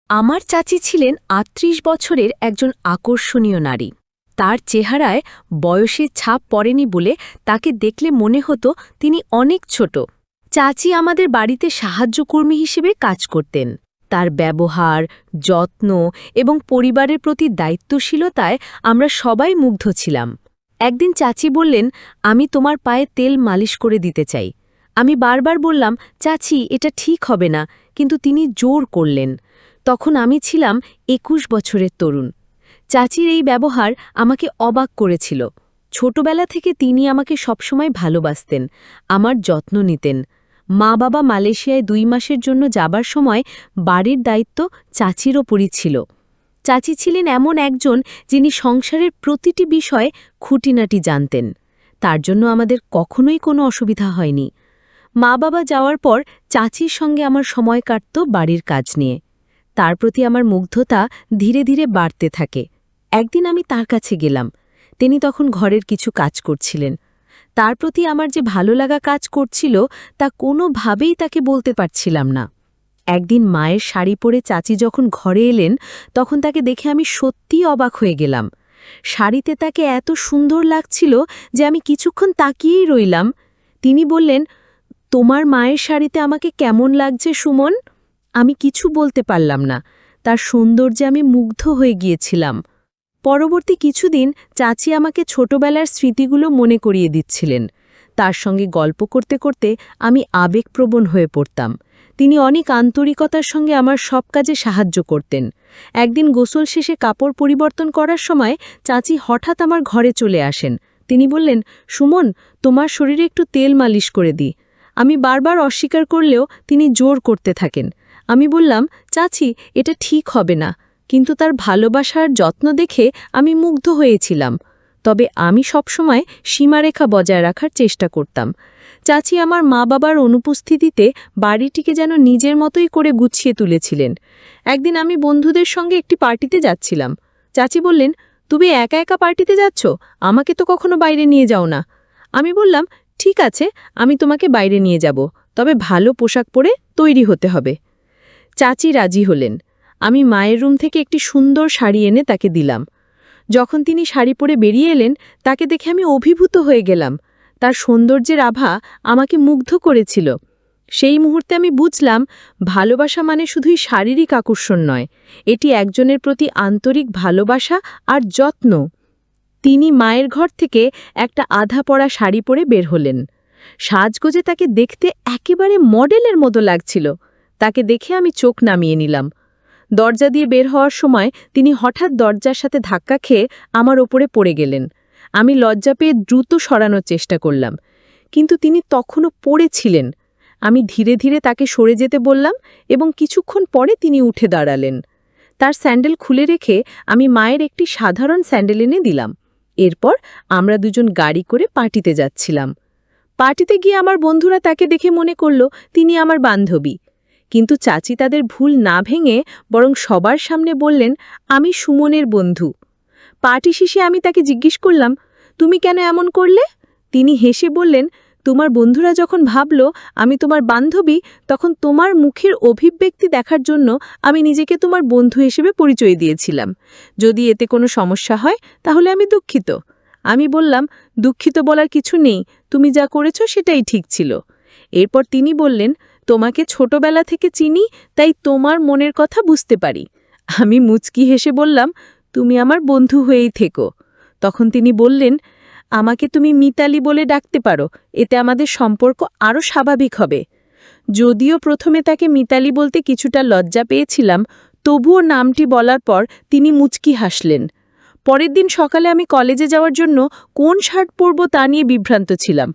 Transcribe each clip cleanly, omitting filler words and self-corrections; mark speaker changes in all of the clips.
Speaker 1: আমার চাচি ছিলেন ৩৮ বছরের একজন আকর্ষণীয় নারী। তার চেহারায় বয়সের ছাপ পড়েনি বলে তাকে দেখলে মনে হতো তিনি অনেক ছোট। চাচি আমাদের বাড়িতে সাহায্যকর্মী হিসেবে কাজ করতেন। তার ব্যবহার, যত্ন এবং পরিবারের প্রতি দায়িত্বশীলতায় আমরা সবাই মুগ্ধ ছিলাম। একদিন চাচি বললেন, আমি তোমার পায়ে তেল মালিশ করে দিতে চাই। আমি বারবার বললাম, চাচি এটা ঠিক হবে না, কিন্তু তিনি জোর করলেন। তখন আমি ছিলাম ২১ বছরের তরুণ। চাচির এই ব্যবহার আমাকে অবাক করেছিল। ছোটবেলা থেকে তিনি আমাকে সবসময় ভালোবাসতেন, আমার যত্ন নিতেন। মা-বাবা মালয়েশিয়ায় ২ মাসের জন্য যাবার সময় বাড়ির দায়িত্ব চাচির ওপরই ছিল। চাচি ছিলেন এমন একজন যিনি সংসারের প্রতিটি বিষয়ে খুঁটিনাটি জানতেন। তার জন্য আমাদের কখনোই কোনো অসুবিধা হয়নি। মা-বাবা যাওয়ার পর চাচির সঙ্গে আমার সময় কাটত বাড়ির কাজ নিয়ে। তার প্রতি আমার মুগ্ধতা ধীরে ধীরে বাড়তে থাকে। একদিন আমি তার কাছে গেলাম। তিনি তখন ঘরের কিছু কাজ করছিলেন। তার প্রতি আমার যে ভালো লাগা কাজ করছিল তা কোনোভাবেই তাকে বলতে পারছিলাম না। একদিন মায়ের শাড়ি পরে চাচি যখন ঘরে এলেন, তখন তাকে দেখে আমি সত্যিই অবাক হয়ে গেলাম। শাড়িতে তাকে এত সুন্দর লাগছিল যে আমি কিছুক্ষণ তাকিয়েই রইলাম। তিনি বললেন, তোমার মায়ের শাড়িতে আমাকে কেমন লাগছে সুমন? আমি কিছু বলতে পারলাম না। তার সৌন্দর্যে আমি মুগ্ধ হয়ে গিয়েছিলাম। পরবর্তী কিছুদিন চাচি আমাকে ছোটবেলার স্মৃতিগুলো মনে করিয়ে দিচ্ছিলেন। তার সঙ্গে গল্প করতে করতে আমি আবেগপ্রবণ হয়ে পড়তাম। তিনি অনেক আন্তরিকতার সঙ্গে আমার সব কাজে সাহায্য করতেন। একদিন গোসল শেষে কাপড় পরিবর্তন করার সময় চাচি হঠাৎ আমার ঘরে চলে আসেন। তিনি বললেন, সুমন, তোমার শরীরে একটু তেল মালিশ করে দিই। আমি বারবার অস্বীকার করলেও তিনি জোর করতে থাকেন। আমি বললাম, চাচি এটা ঠিক হবে না, কিন্তু তার ভালোবাসার যত্ন দেখে আমি মুগ্ধ হয়েছিলাম। তবে আমি সবসময় সীমারেখা বজায় রাখার চেষ্টা করতাম। চাচি আমার মা-বাবার অনুপস্থিতিতে বাড়িটিকে যেন নিজের মতোই করে গুছিয়ে তুলেছিলেন। একদিন আমি বন্ধুদের সঙ্গে একটি পার্টিতে যাচ্ছিলাম। চাচি বললেন, তুমি একা একা পার্টিতে যাচ্ছ, আমাকে তো কখনো বাইরে নিয়ে যাও না। আমি বললাম, ঠিক আছে, আমি তোমাকে বাইরে নিয়ে যাব, তবে ভালো পোশাক পরে তৈরি হতে হবে। চাচি রাজি হলেন। আমি মায়ের রুম থেকে একটি সুন্দর শাড়ি এনে তাকে দিলাম। যখন তিনি শাড়ি পরে বেরিয়ে এলেন, তাকে দেখে আমি অভিভূত হয়ে গেলাম। তার সৌন্দর্যের আভা আমাকে মুগ্ধ করেছিল। সেই মুহূর্তে আমি বুঝলাম, ভালোবাসা মানে শুধুই শারীরিক আকর্ষণ নয়, এটি একজনের প্রতি আন্তরিক ভালোবাসা আর যত্ন। তিনি মায়ের ঘর থেকে একটা আধা পরা শাড়ি পরে বের হলেন। সাজগোজে তাকে দেখতে একেবারে মডেলের মতো লাগছিল। তাকে দেখে আমি চোখ নামিয়ে নিলাম। দরজা দিয়ে বের হওয়ার সময় তিনি হঠাৎ দরজার সাথে ধাক্কা খেয়ে আমার ওপরে পড়ে গেলেন। আমি লজ্জা পেয়ে দ্রুত সরানোর চেষ্টা করলাম, কিন্তু তিনি তখনও পড়েছিলেন। আমি ধীরে ধীরে তাকে সরে যেতে বললাম এবং কিছুক্ষণ পরে তিনি উঠে দাঁড়ালেন। তার স্যান্ডেল খুলে রেখে আমি মায়ের একটি সাধারণ স্যান্ডেল এনে দিলাম। এরপর আমরা দুজন গাড়ি করে পার্টিতে যাচ্ছিলাম। পার্টিতে গিয়ে আমার বন্ধুরা তাকে দেখে মনে করল তিনি আমার বান্ধবী। কিন্তু চাচি তাদের ভুল না ভেঙে বরং সবার সামনে বললেন, আমি সুমনের বন্ধু। পার্টি শেষে আমি তাকে জিজ্ঞেস করলাম, তুমি কেন এমন করলে? তিনি হেসে বললেন, তোমার বন্ধুরা যখন ভাবল আমি তোমার বান্ধবী, তখন তোমার মুখের অভিব্যক্তি দেখার জন্য আমি নিজেকে তোমার বন্ধু হিসেবে পরিচয় দিয়েছিলাম। যদি এতে কোনো সমস্যা হয় তাহলে আমি দুঃখিত। আমি বললাম, দুঃখিত বলার কিছু নেই, তুমি যা করেছ সেটাই ঠিক ছিল। এরপর তিনি বললেন, তোমাকে ছোটবেলা থেকে চিনি, তাই তোমার মনের কথা বুঝতে পারি। আমি মুচকি হেসে বললাম, তুমি আমার বন্ধু হয়েই থেকো। তখন তিনি বললেন, আমাকে তুমি মিতালি বলে ডাকতে পারো, এতে আমাদের সম্পর্ক আরও স্বাভাবিক হবে। যদিও প্রথমে তাকে মিতালি বলতে কিছুটা লজ্জা পেয়েছিলাম, তবুও নামটি বলার পর তিনি মুচকি হাসলেন। পরের দিন সকালে আমি কলেজে যাওয়ার জন্য কোন শার্ট পরব তা নিয়ে বিভ্রান্ত ছিলাম।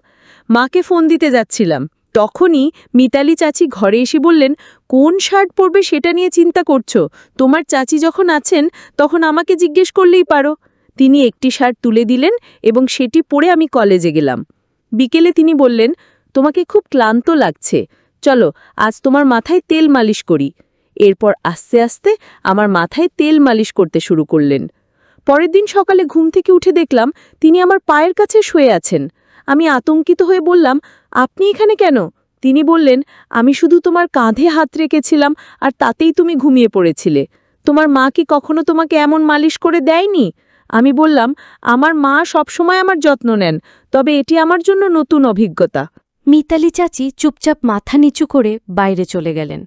Speaker 1: মাকে ফোন দিতে যাচ্ছিলাম। তখনই মিতালি চাচি ঘরে এসে বললেন, কোন শার্ট পরবে সেটা নিয়ে চিন্তা করছো? তোমার চাচি যখন আছেন তখন আমাকে জিজ্ঞেস করলেই পারো। তিনি একটি শার্ট তুলে দিলেন এবং সেটি পরে আমি কলেজে গেলাম। বিকেলে তিনি বললেন, তোমাকে খুব ক্লান্ত লাগছে, চলো আজ তোমার মাথায় তেল মালিশ করি। এরপর আস্তে আস্তে আমার মাথায় তেল মালিশ করতে শুরু করলেন। পরের দিন সকালে ঘুম থেকে উঠে দেখলাম তিনি আমার পায়ের কাছে শুয়ে আছেন। আমি আতঙ্কিত হয়ে বললাম, আপনি এখানে কেন?
Speaker 2: তিনি বললেন, আমি শুধু তোমার কাঁধে হাত রেখেছিলাম আর তাতেই তুমি ঘুমিয়ে পড়েছিলে। তোমার মা কি কখনো তোমাকে এমন মালিশ করে দেয়নি? আমি বললাম, আমার মা সবসময় আমার যত্ন নেন, তবে এটি আমার জন্য নতুন অভিজ্ঞতা।
Speaker 1: মিতালি চাচি চুপচাপ মাথা নিচু করে বাইরে চলে গেলেন।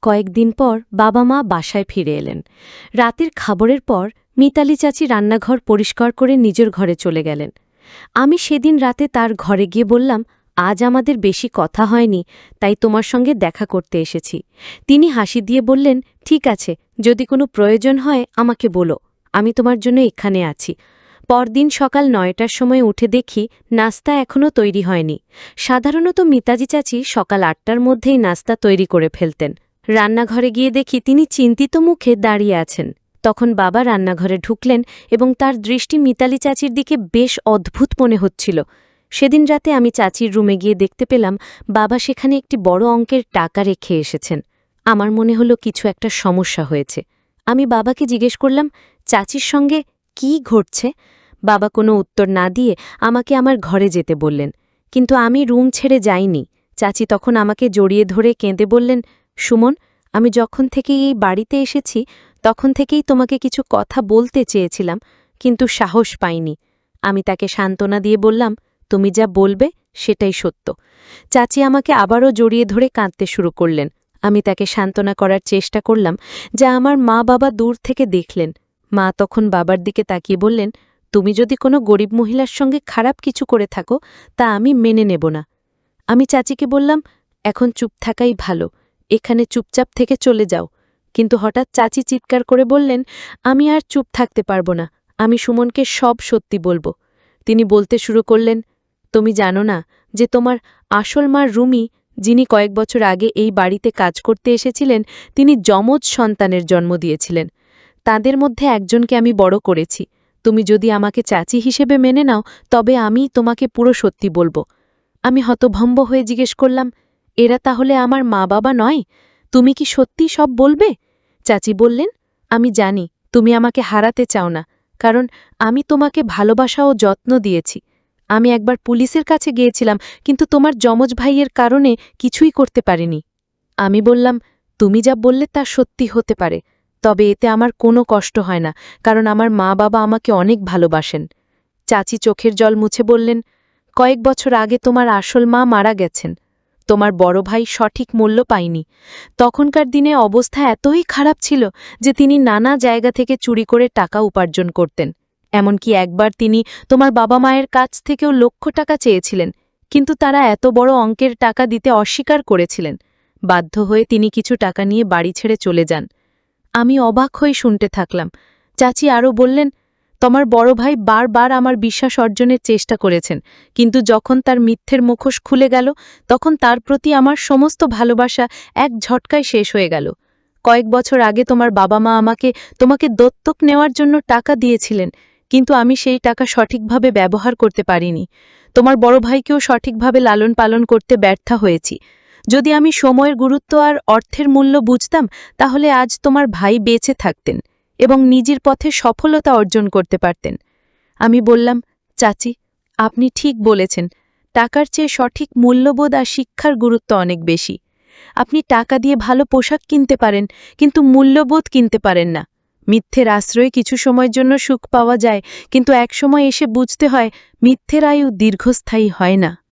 Speaker 1: কয়েকদিন পর বাবা মা বাসায় ফিরে এলেন। রাতের খাবারের পর মিতালি চাচি রান্নাঘর পরিষ্কার করে নিজের ঘরে চলে গেলেন। আমি সেদিন রাতে তার ঘরে গিয়ে বললাম, আজ আমাদের বেশি কথা হয়নি, তাই তোমার সঙ্গে দেখা করতে এসেছি। তিনি হাসি দিয়ে বললেন, ঠিক আছে, যদি কোনো প্রয়োজন হয় আমাকে বলো, আমি তোমার জন্য এখানে আছি। পরদিন সকাল ৯টার সময় উঠে দেখি নাস্তা এখনও তৈরি হয়নি। সাধারণত মিতাজি চাচি সকাল ৮টার মধ্যেই নাস্তা তৈরি করে ফেলতেন। রান্নাঘরে গিয়ে দেখি তিনি চিন্তিত মুখে দাঁড়িয়ে আছেন। তখন বাবা রান্নাঘরে ঢুকলেন এবং তার দৃষ্টি মিতালি চাচির দিকে বেশ অদ্ভুত মনে হচ্ছিল। সেদিন রাতে আমি চাচির রুমে গিয়ে দেখতে পেলাম বাবা সেখানে একটি বড় অঙ্কের টাকা রেখে এসেছেন। আমার মনে হলো কিছু একটা সমস্যা হয়েছে। আমি বাবাকে জিজ্ঞেস করলাম, চাচির সঙ্গে কি ঘটছে? বাবা কোনো উত্তর না দিয়ে আমাকে আমার ঘরে যেতে বললেন, কিন্তু আমি রুম ছেড়ে যাইনি। চাচি তখন আমাকে জড়িয়ে ধরে কেঁদে বললেন, সুমন, আমি যখন থেকে এই বাড়িতে এসেছি তখন থেকেই তোমাকে কিছু কথা বলতে চেয়েছিলাম, কিন্তু সাহস পাইনি। আমি তাকে সান্ত্বনা দিয়ে বললাম, তুমি যা বলবে সেটাই সত্য। চাচি আমাকে আবারও জড়িয়ে ধরে কাঁদতে শুরু করলেন। আমি তাকে সান্ত্বনা করার চেষ্টা করলাম, যা আমার মা বাবা দূর থেকে দেখলেন। মা তখন বাবার দিকে তাকিয়ে বললেন, তুমি যদি কোনো গরিব মহিলার সঙ্গে খারাপ কিছু করে থাকো তা আমি মেনে নেব না। আমি চাচিকে বললাম, এখন চুপ থাকাই ভালো, এখানে চুপচাপ থেকে চলে যাও। কিন্তু হঠাৎ চাচি চিৎকার করে বললেন, আমি আর চুপ থাকতে পারব না, আমি সুমনকে সব সত্যি বলবো। তিনি বলতে শুরু করলেন, তুমি জানো না যে তোমার আসল মার রুমি, যিনি কয়েক বছর আগে এই বাড়িতে কাজ করতে এসেছিলেন, তিনি যমজ সন্তানের জন্ম দিয়েছিলেন। তাদের মধ্যে একজনকে আমি বড় করেছি। তুমি যদি আমাকে চাচি হিসেবে মেনে নাও তবে আমি তোমাকে পুরো সত্যি বলবো। আমি হতভম্ব হয়ে জিজ্ঞেস করলাম, এরা তাহলে আমার মা বাবা নয়? তুমি কি সত্যি সব বলবে? চাচি বললেন, আমি জানি তুমি আমাকে হারাতে চাও না, কারণ আমি তোমাকে ভালোবাসা ও যত্ন দিয়েছি। আমি একবার পুলিশের কাছে গিয়েছিলাম, কিন্তু তোমার যমজ ভাইয়ের কারণে কিছুই করতে পারিনি। আমি বললাম, তুমি যা বললে তা সত্যি হতে পারে, তবে এতে আমার কোনো কষ্ট হয় না, কারণ আমার মা বাবা আমাকে অনেক ভালোবাসেন। চাচি চোখের জল মুছে বললেন, কয়েক বছর আগে তোমার আসল মা মারা গেছেন। তোমার বড় ভাই সঠিক মূল্য পায়নি। তখনকার দিনে অবস্থা এতই খারাপ ছিল যে তিনি নানা জায়গা থেকে চুরি করে টাকা উপার্জন করতেন। এমনকি একবার তিনি তোমার বাবা মায়ের কাছ থেকেও লক্ষ টাকা চেয়েছিলেন, কিন্তু তারা এত বড় অঙ্কের টাকা দিতে অস্বীকার করেছিলেন। বাধ্য হয়ে তিনি কিছু টাকা নিয়ে বাড়ি ছেড়ে চলে যান। আমি অবাক হয়ে শুনতে থাকলাম। চাচি আরও বললেন, তোমার বড় ভাই বারবার আমার বিশ্বাস অর্জনের চেষ্টা করেছেন, কিন্তু যখন তার মিথ্যের মুখোশ খুলে গেল তখন তার প্রতি আমার সমস্ত ভালোবাসা এক ঝটকায় শেষ হয়ে গেল। কয়েক বছর আগে তোমার বাবা মা তোমাকে দত্তক নেওয়ার জন্য টাকা দিয়েছিলেন, কিন্তু আমি সেই টাকা সঠিকভাবে ব্যবহার করতে পারিনি। তোমার বড় ভাইকেও সঠিকভাবে লালন পালন করতে ব্যর্থ হয়েছি। যদি আমি সময়ের গুরুত্ব আর অর্থের মূল্য বুঝতাম তাহলে আজ তোমার ভাই বেঁচে থাকতেন এবং নিজের পথে সফলতা অর্জন করতে পারতেন। আমি বললাম, চাচি, আপনি ঠিক বলেছেন, টাকার চেয়ে সঠিক মূল্যবোধ আর শিক্ষার গুরুত্ব অনেক বেশি। আপনি টাকা দিয়ে ভালো পোশাক কিনতে পারেন, কিন্তু মূল্যবোধ কিনতে পারেন না। মিথ্যের আশ্রয়ে কিছু সময়ের জন্য সুখ পাওয়া যায়, কিন্তু একসময় এসে বুঝতে হয় মিথ্যের আয়ু দীর্ঘস্থায়ী হয় না।